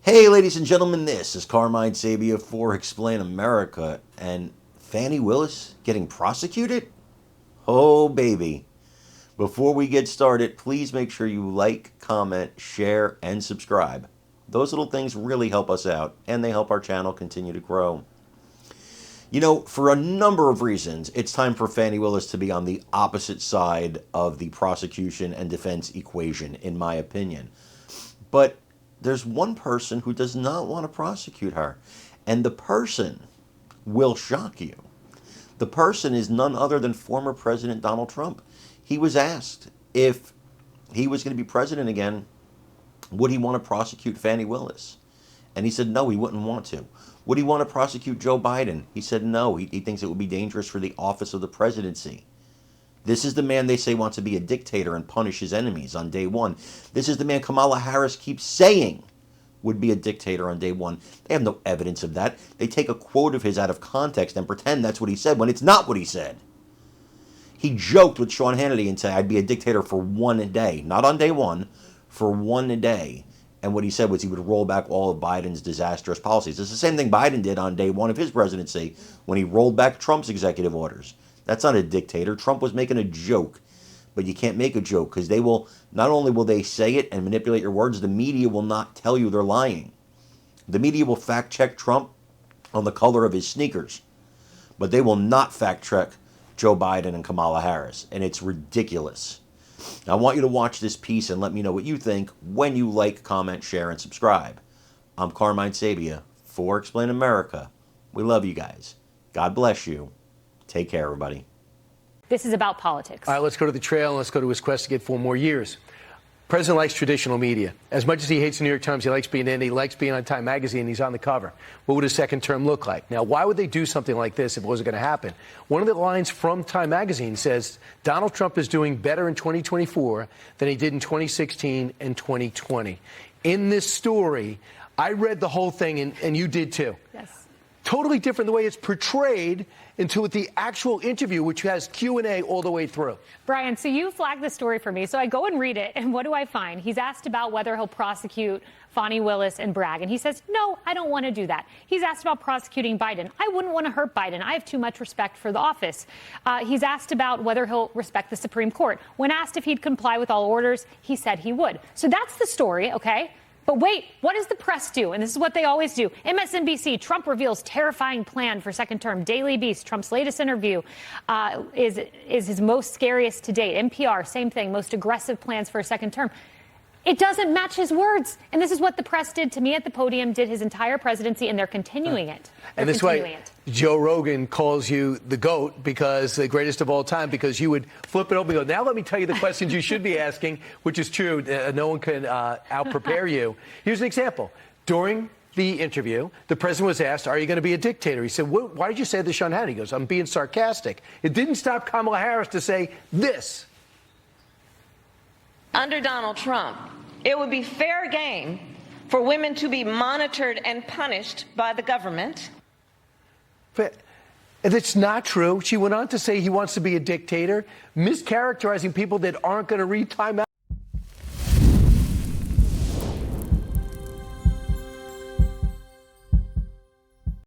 Hey, ladies and gentlemen, this is Carmine Sabia for Explain America, and Fani Willis getting prosecuted? Oh, baby. Before we get started, please make sure you like, comment, share, and subscribe. Those little things really help us out, and they help our channel continue to grow. You know, for a number of reasons, it's time for Fani Willis to be on the opposite side of the prosecution and defense equation, in my opinion. But there's one person who does not want to prosecute her, and the person will shock you. The person is none other than former President Donald Trump. He was asked if he was going to be president again, would he want to prosecute Fani Willis? And he said no, he wouldn't want to. Would he want to prosecute Joe Biden? He said no, he thinks it would be dangerous for the office of the presidency. This is the man they say wants to be a dictator and punish his enemies on day one. This is the man Kamala Harris keeps saying would be a dictator on day one. They have no evidence of that. They take a quote of his out of context and pretend that's what he said when it's not what he said. He joked with Sean Hannity and said, I'd be a dictator for one day. Not on day one, for one day. And what he said was he would roll back all of Biden's disastrous policies. It's the same thing Biden did on day one of his presidency when he rolled back Trump's executive orders. That's not a dictator. Trump was making a joke. But you can't make a joke because they will, not only will they say it and manipulate your words, the media will not tell you they're lying. The media will fact check Trump on the color of his sneakers. But they will not fact check Joe Biden and Kamala Harris. And it's ridiculous. Now, I want you to watch this piece and let me know what you think when you like, comment, share, and subscribe. I'm Carmine Sabia for Explain America. We love you guys. God bless you. Take care, everybody. This is about politics. All right, let's go to the trail and let's go to his quest to get 4 more years. President likes traditional media. As much as he hates the New York Times, he likes being in, he likes being on Time Magazine, he's on the cover. What would his second term look like? Now, why would they do something like this if it wasn't going to happen? One of the lines from Time Magazine says, Donald Trump is doing better in 2024 than he did in 2016 and 2020. In this story, I read the whole thing, and you did too. Yes. Totally different the way it's portrayed into the actual interview, which has Q&A all the way through. Brian, so you flagged the story for me. So I go and read it, and what do I find? He's asked about whether he'll prosecute Fani Willis and brag, and he says, no, I don't want to do that. He's asked about prosecuting Biden. I wouldn't want to hurt Biden. I have too much respect for the office. He's asked about whether he'll respect the Supreme Court. When asked if he'd comply with all orders, he said he would. So that's the story, okay? But wait, what does the press do? And this is what they always do. MSNBC, Trump reveals terrifying plan for second term. Daily Beast, Trump's latest interview is his most scariest to date. NPR, same thing, most aggressive plans for a second term. It doesn't match his words. And this is what the press did to me at the podium, did his entire presidency, and they're continuing it. And this way, Joe Rogan calls you the GOAT, because the greatest of all time, because you would flip it open and go, now let me tell you the questions you should be asking, which is true. No one can out-prepare you. Here's an example. During the interview, the president was asked, are you going to be a dictator? He said, why did you say this, Sean Hannity? He goes, I'm being sarcastic. It didn't stop Kamala Harris to say this. Under Donald Trump, it would be fair game for women to be monitored and punished by the government. But it's not true. She went on to say he wants to be a dictator, mischaracterizing people that aren't going to read Time Out.